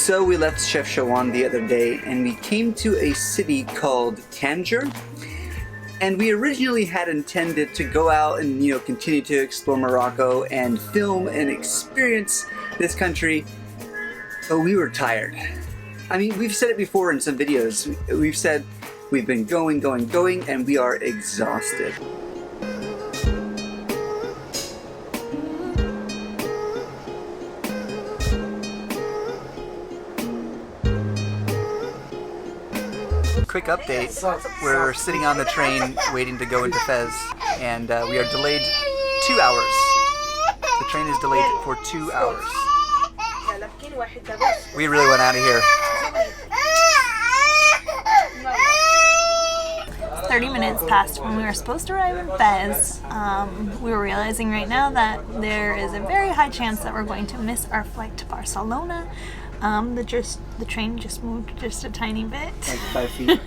So we left Chef Shawan the other day and we came to a city called Tangier. And we originally had intended to go out and, continue to explore Morocco and film and experience this country, but we were tired. I mean, we've said it before in some videos. We've said we've been going, and we are exhausted. Quick update, we're sitting on the train waiting to go into Fez, and we are delayed 2 hours. The train is delayed for 2 hours. We really went out of here. 30 minutes past when we were supposed to arrive in Fez. We were realizing right now that there is a very high chance that we're going to miss our flight to Barcelona. The train just moved just a tiny bit. Like 5 feet.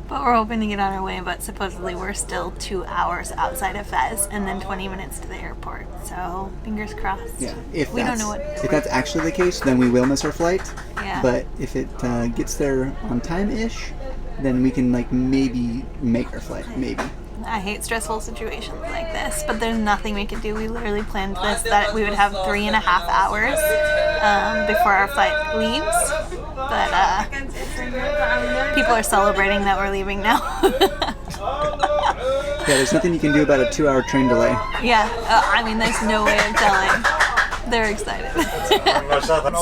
But we're hoping to get on our way, but supposedly we're still 2 hours outside of Fez and then 20 minutes to the airport. So fingers crossed. Yeah, if that's actually the case, then we will miss our flight. Yeah. But if it gets there on time-ish, then we can maybe make our flight, maybe. I hate stressful situations like this, but there's nothing we could do. We literally planned this that we would have 3.5 hours before our flight leaves. But people are celebrating that we're leaving now. Yeah, there's nothing you can do about a 2-hour train delay. Yeah, I mean, there's no way of telling. They're excited.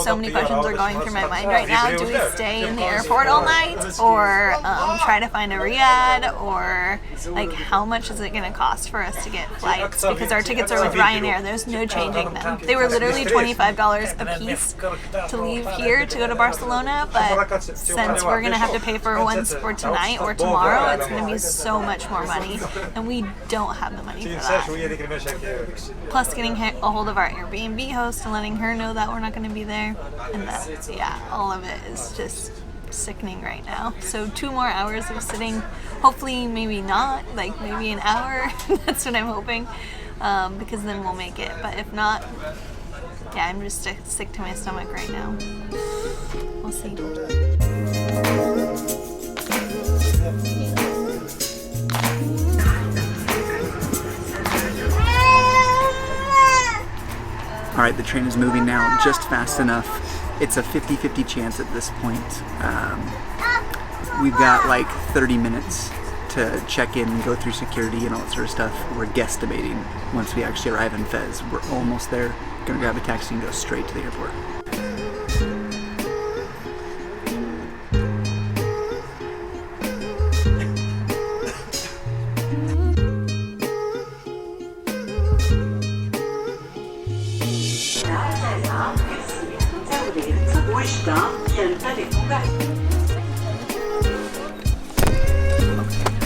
So many questions are going through my mind right now. Do we stay in the airport all night, or try to find a riad, or how much is it going to cost for us to get flights? Because our tickets are with Ryanair. There's no changing them. They were literally $25 a piece to leave here to go to Barcelona, but since we're going to have to pay for ones for tonight or tomorrow, it's going to be so much more money, and we don't have the money for that. Plus getting a hold of our Airbnb host and letting her know that we're not going to be there, and that, yeah, all of it is just sickening right now. So 2 more hours of sitting, hopefully maybe not, maybe an hour. That's what I'm hoping, because then we'll make it. But if not, yeah, I'm just sick to my stomach right now. We'll see. Alright, the train is moving now just fast enough. It's a 50-50 chance at this point. We've got 30 minutes to check in, go through security and all that sort of stuff. We're guesstimating once we actually arrive in Fez. We're almost there. Gonna grab a taxi and go straight to the airport.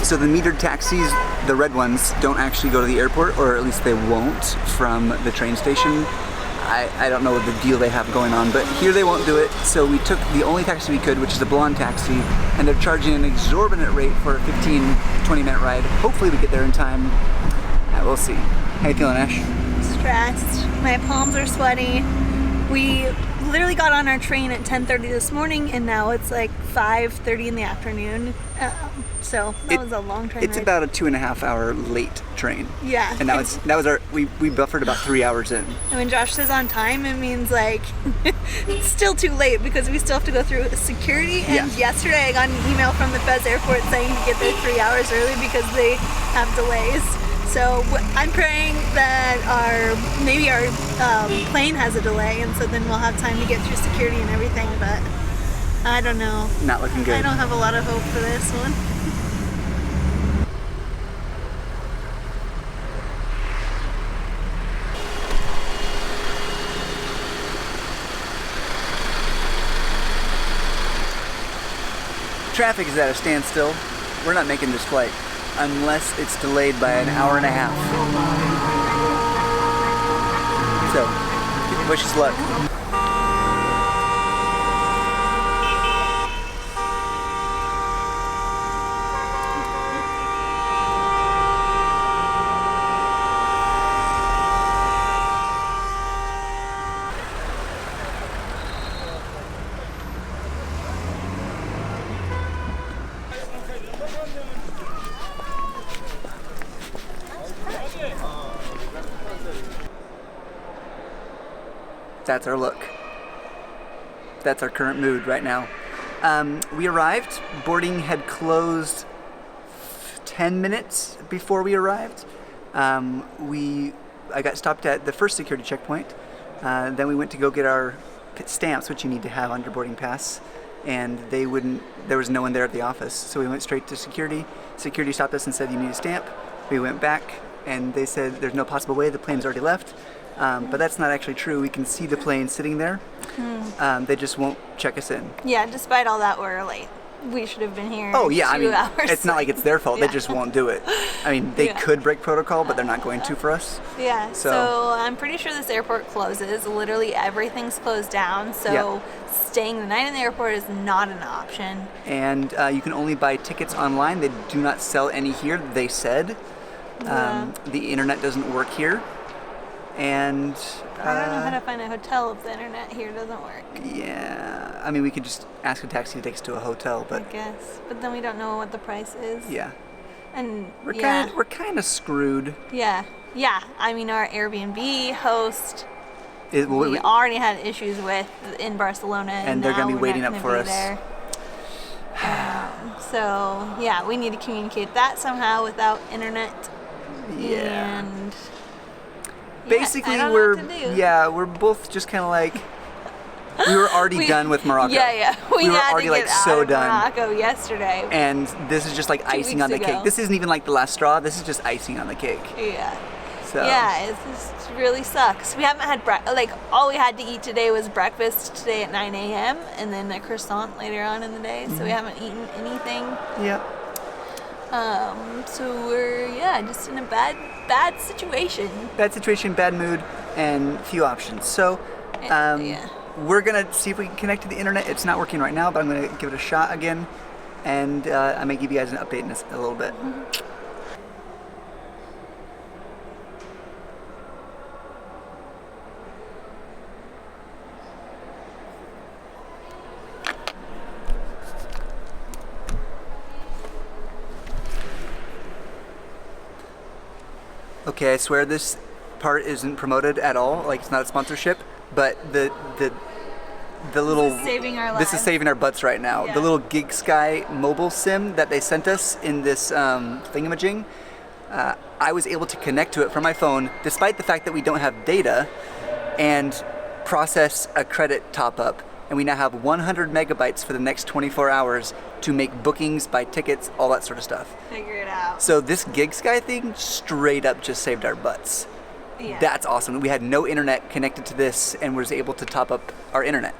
So the metered taxis, the red ones, don't actually go to the airport, or at least they won't from the train station. I don't know what the deal they have going on, but here they won't do it. So we took the only taxi we could, which is a blonde taxi, and they're charging an exorbitant rate for a 15-20 minute ride. Hopefully we get there in time. We'll see. How you feeling, Ash? Stressed. My palms are sweaty. We literally got on our train at 10:30 this morning, and now it's 5:30 in the afternoon. So that was a long train It's ride. about a 2.5 hour late train. Yeah. And that was our, we buffered about 3 hours in. And when Josh says on time, it means it's still too late because we still have to go through security. And yesterday I got an email from the Fez airport saying to get there 3 hours early because they have delays. So I'm praying that maybe our plane has a delay, and so then we'll have time to get through security and everything, but I don't know. Not looking good. I don't have a lot of hope for this one. Traffic is at a standstill. We're not making this flight unless it's delayed by an hour and a half. So, wish us luck. That's our look. That's our current mood right now. We arrived. Boarding had closed 10 minutes before we arrived. I got stopped at the first security checkpoint. Then we went to go get our stamps, which you need to have on your boarding pass, and there was no one there at the office. So we went straight to security. Security stopped us and said, you need a stamp. We went back and they said, there's no possible way, the plane's already left. But that's not actually true. We can see the plane sitting there. They just won't check us in. Yeah, despite all that, we're late. We should have been here. Oh yeah, 2 I mean, hours. it's not like it's their fault. Yeah. They just won't do it. I mean, they could break protocol, but they're not going to for us. Yeah. So I'm pretty sure this airport closes. Literally everything's closed down. So staying the night in the airport is not an option. And you can only buy tickets online. They do not sell any here. They said the internet doesn't work here. And I don't know how to find a hotel if the internet here doesn't work. Yeah, I mean, we could just ask a taxi to take us to a hotel, but I guess, but then we don't know what the price is. Yeah, and we're kind of screwed. Yeah. I mean, our Airbnb host we we already had issues with in Barcelona, and they're going to be waiting up for us. So yeah, we need to communicate that somehow without internet. Yeah. And basically, we're both just kind of like, we were already done with Morocco. Yeah. We were had already to get like so out of done. Morocco yesterday. And this is just like icing on the cake. This isn't even like the last straw. This is just icing on the cake. Yeah. So. Yeah, it just really sucks. We haven't had all we had to eat today was breakfast today at 9 a.m. and then a croissant later on in the day. So we haven't eaten anything. Yeah. So we're just in a bad situation. Bad situation, bad mood, and few options. So, we're gonna see if we can connect to the internet. It's not working right now, but I'm gonna give it a shot again, and I may give you guys an update in a little bit. Okay, I swear this part isn't promoted at all. Like, it's not a sponsorship, but the little this is saving our lives. This is saving our butts right now. Yeah. The little GigSky mobile sim that they sent us in this thingamajig, I was able to connect to it from my phone, despite the fact that we don't have data, and process a credit top up. And we now have 100 megabytes for the next 24 hours to make bookings, buy tickets, all that sort of stuff. Figure it out. So this GigSky thing straight up just saved our butts. Yeah. That's awesome. We had no internet connected to this and was able to top up our internet.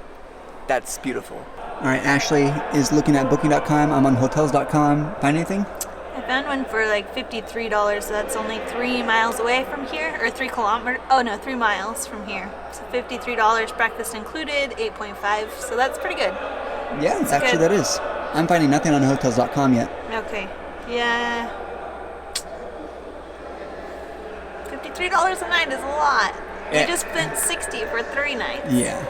That's beautiful. All right, Ashley is looking at booking.com. I'm on hotels.com. Find anything? I found one for like $53, so that's only 3 miles away from here, or 3 kilometers. Oh no, 3 miles from here. So $53, breakfast included, 8.5. So that's pretty good. Yeah, actually that is. I'm finding nothing on hotels.com yet. Okay. Yeah. $53 a night is a lot. Yeah. We just spent $60 for 3 nights. Yeah.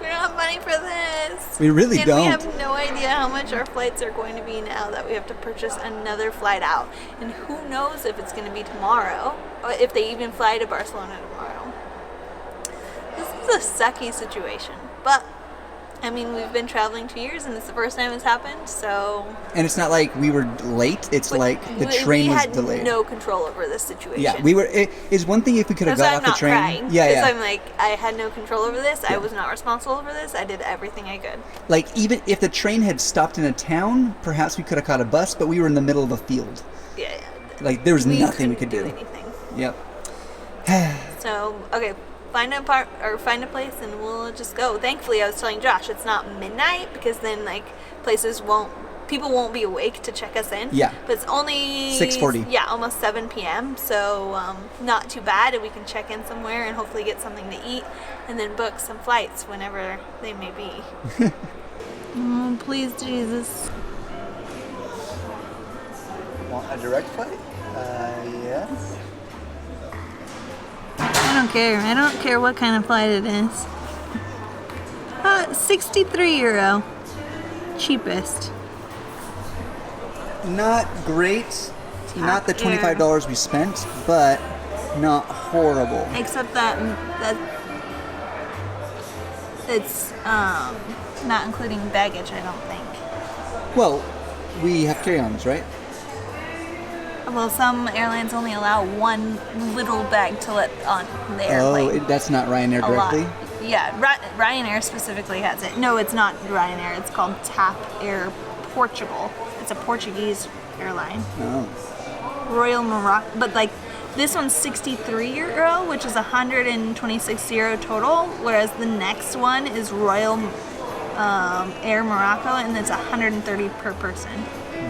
We don't have money for this. We really don't. We have no idea how much our flights are going to be now that we have to purchase another flight out. And who knows if it's going to be tomorrow, or if they even fly to Barcelona tomorrow. This is a sucky situation. But, I mean, we've been traveling 2 years and it's the first time it's happened, so... And it's not like we were late, it's like the train was delayed. We had no control over this situation. Yeah, we were... It's one thing if we could have got off the train. Crying, yeah. Because I'm like, I had no control over this, I was not responsible for this, I did everything I could. Like, even if the train had stopped in a town, perhaps we could have caught a bus, but we were in the middle of a field. Yeah. Like, there was nothing we could do. Anything. Yep. So, okay. Find a place and we'll just go. Thankfully, I was telling Josh it's not midnight because then like people won't be awake to check us in. Yeah. But it's only 6:40. Yeah, almost 7 p.m. So not too bad, and we can check in somewhere and hopefully get something to eat, and then book some flights whenever they may be. Oh, please, Jesus. Want a direct flight? Yes. I don't care. I don't care what kind of flight it is. €63. cheapest. Not great. Not the $25 we spent, but not horrible. Except that it's not including baggage, I don't think. Well, we have carry-ons, right? Well, some airlines only allow one little bag to let on the airplane. Oh, that's not Ryanair directly? Yeah, Ryanair specifically has it. No, it's not Ryanair. It's called TAP Air Portugal. It's a Portuguese airline. Oh. Royal Morocco, but like this one's 63 euro, which is 126 euro total, whereas the next one is Royal Air Morocco, and it's 130 per person.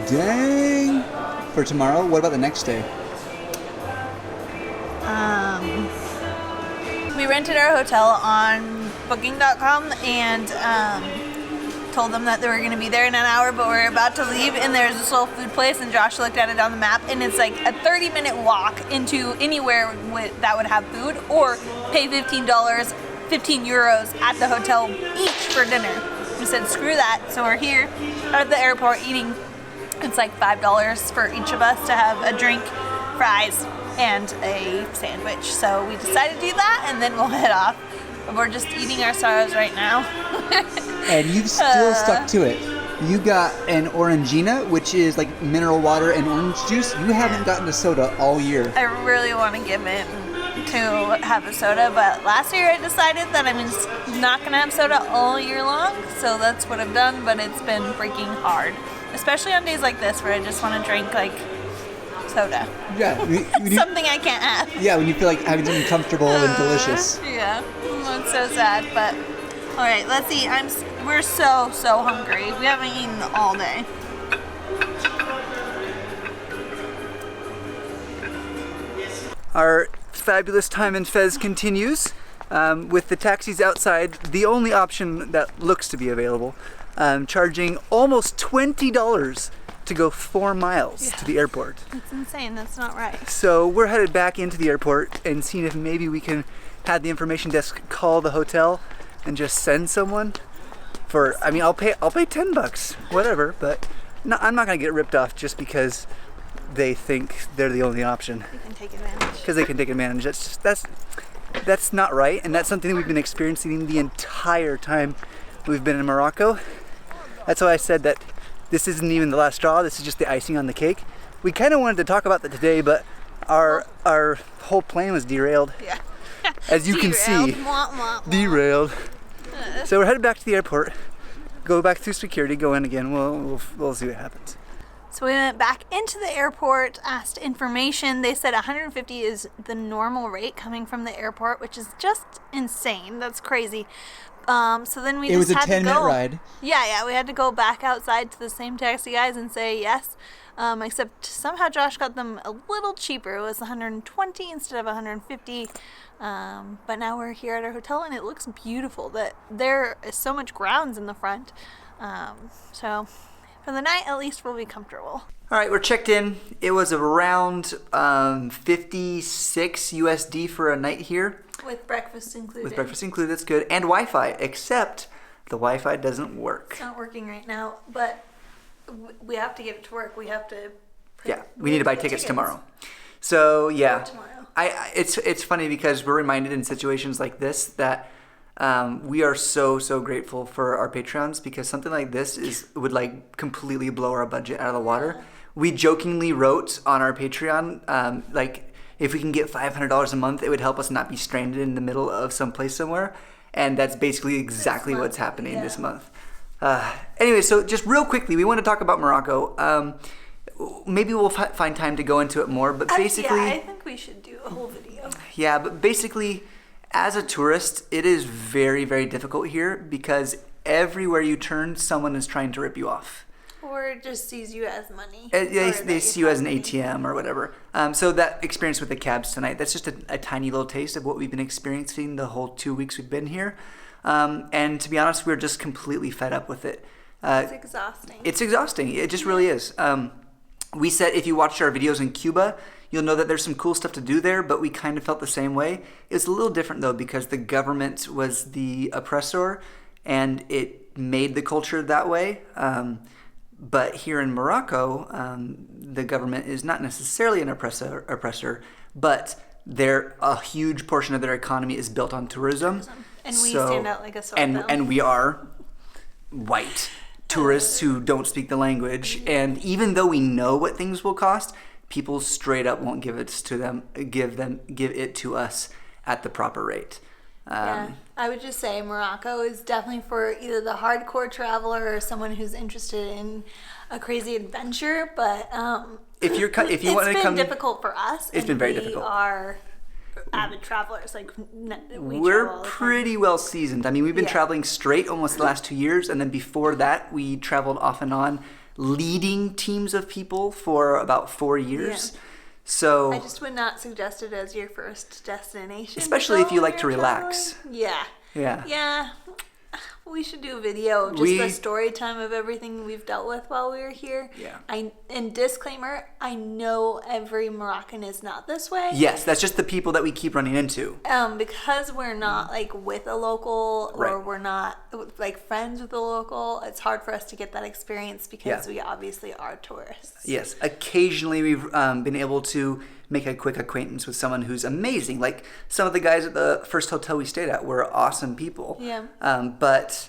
Dang! For tomorrow? What about the next day? We rented our hotel on Booking.com and told them that they were going to be there in an hour, but we're about to leave, and there's this little food place, and Josh looked at it on the map, and it's like a 30-minute walk into anywhere that would have food, or pay $15 euros at the hotel each for dinner. We said, screw that, so we're here at the airport eating. It's like $5 for each of us to have a drink, fries, and a sandwich. So we decided to do that, and then we'll head off. But we're just eating our sorrows right now. And you've still stuck to it. You got an Orangina, which is like mineral water and orange juice. You haven't gotten a soda all year. I really want to give in to have a soda, but last year I decided that I'm just not going to have soda all year long. So that's what I've done, but it's been freaking hard. Especially on days like this where I just want to drink like soda. Yeah. Something I can't have. Yeah, when you feel like having something comfortable and delicious. Yeah. It's so sad, but all right, let's eat. We're so hungry. We haven't eaten all day. Our fabulous time in Fez continues with the taxis outside, the only option that looks to be available, charging almost $20 to go 4 miles to the airport. That's insane. That's not right. So we're headed back into the airport and seeing if maybe we can have the information desk call the hotel and just send someone for, I mean, I'll pay $10, whatever, but no, I'm not gonna get ripped off just because they think they're the only option. They can take advantage. Because they can take advantage. That's not right, and that's something we've been experiencing the entire time we've been in Morocco. That's why I said that this isn't even the last straw. This is just the icing on the cake. We kind of wanted to talk about that today, but our whole plan was derailed. Yeah. As you can see, derailed. So we're headed back to the airport. Go back through security. Go in again. We'll see what happens. So we went back into the airport, asked information. They said 150 is the normal rate coming from the airport, which is just insane. That's crazy. So then we just had to go. It was a 10-minute ride. Yeah, we had to go back outside to the same taxi guys and say yes. Except somehow Josh got them a little cheaper. It was 120 instead of 150. But now we're here at our hotel and it looks beautiful. That there is so much grounds in the front. So for the night, at least we'll be comfortable. All right, we're checked in. It was around 56 USD for a night here. With breakfast included. With breakfast included, that's good. And Wi-Fi, except the Wi-Fi doesn't work. It's not working right now, but we have to get it to work. We have to. We need to buy tickets tomorrow. So yeah, it's funny because we're reminded in situations like this that we are so grateful for our Patreons, because something like this would like completely blow our budget out of the water. Yeah. We jokingly wrote on our Patreon like, if we can get $500 a month, it would help us not be stranded in the middle of someplace somewhere. And that's basically exactly what's happening this month. Anyway, so just real quickly, we want to talk about Morocco. Maybe we'll find time to go into it more, but basically... I think we should do a whole video. Yeah, but basically, as a tourist, it is very, very difficult here because everywhere you turn, someone is trying to rip you off. Or just sees you as money. They see you as an ATM or whatever. So that experience with the cabs tonight, that's just a tiny little taste of what we've been experiencing the whole 2 weeks we've been here. And to be honest, we're just completely fed up with it. It's exhausting. It's exhausting. It just really is. We said if you watched our videos in Cuba, you'll know that there's some cool stuff to do there, but we kind of felt the same way. It was a little different though because the government was the oppressor, and it made the culture that way. But here in Morocco, the government is not necessarily an oppressor, but a huge portion of their economy is built on tourism. And we stand out like a sore thumb. And we are white tourists who don't speak the language. And even though we know what things will cost, people straight up won't give it to us at the proper rate. I would just say Morocco is definitely for either the hardcore traveler or someone who's interested in a crazy adventure. But if you want to come, it's been difficult for us. It's been very difficult. We are avid travelers. We're pretty well seasoned. I mean, we've been traveling straight almost the last 2 years, and then before that, we traveled off and on, leading teams of people for about 4 years. Yeah. So I just would not suggest it as your first destination. Especially if you like to relax. Yeah. We should do a video of just the story time of everything we've dealt with while we were here. Yeah. And disclaimer, I know every Moroccan is not this way. Yes, that's just the people that we keep running into. Because we're not like with a local or we're not like friends with a local, it's hard for us to get that experience because we obviously are tourists. Yes, occasionally we've been able to make a quick acquaintance with someone who's amazing. Like some of the guys at the first hotel we stayed at were awesome people. Yeah. But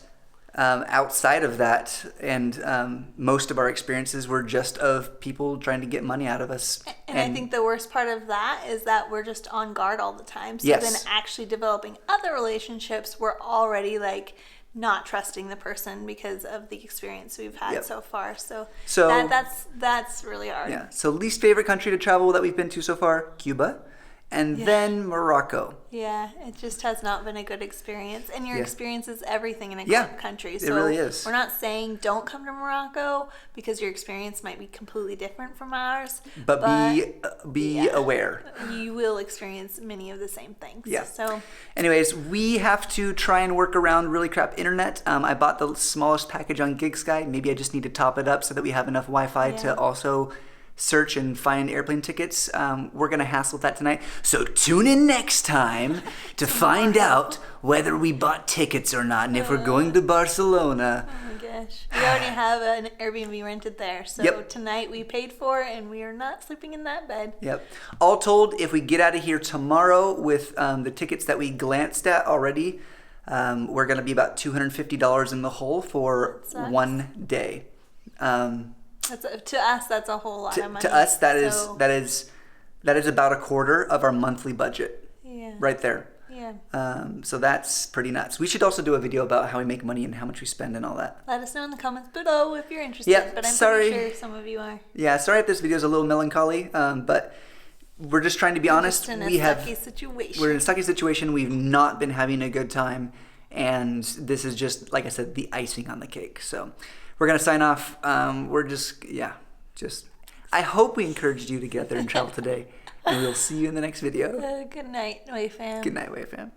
outside of that, and most of our experiences were just of people trying to get money out of us. And I think the worst part of that is that we're just on guard all the time. So then actually developing other relationships, we're already like not trusting the person because of the experience we've had so far. So that's really hard. Yeah. So least favorite country to travel that we've been to so far, Cuba. And then Morocco. Yeah, it just has not been a good experience. And your experience is everything in a country. So it really is. We're not saying don't come to Morocco because your experience might be completely different from ours. But be aware. You will experience many of the same things. Yeah. So anyways, we have to try and work around really crap internet. I bought the smallest package on GigSky. Maybe I just need to top it up so that we have enough Wi-Fi to also search and find airplane tickets. We're going to hassle with that tonight. So tune in next time to find out whether we bought tickets or not and if we're going to Barcelona. Oh my gosh. We already have an Airbnb rented there. So tonight we paid for it and we are not sleeping in that bed. Yep. All told, if we get out of here tomorrow with the tickets that we glanced at already, we're going to be about $250 in the hole for 1 day. To us, that's a whole lot of money. To us, that is about a quarter of our monthly budget. Yeah. Right there. Yeah. So that's pretty nuts. We should also do a video about how we make money and how much we spend and all that. Let us know in the comments below if you're interested. Yeah, but I'm pretty sure some of you are. Yeah, sorry if this video is a little melancholy, but we're just trying to be honest. We're in a sucky situation. We've not been having a good time, and this is just, like I said, the icing on the cake. So we're going to sign off. We're just, I hope we encouraged you to get out there and travel today. And we'll see you in the next video. Good night, Way Fam. Good night, Way Fam.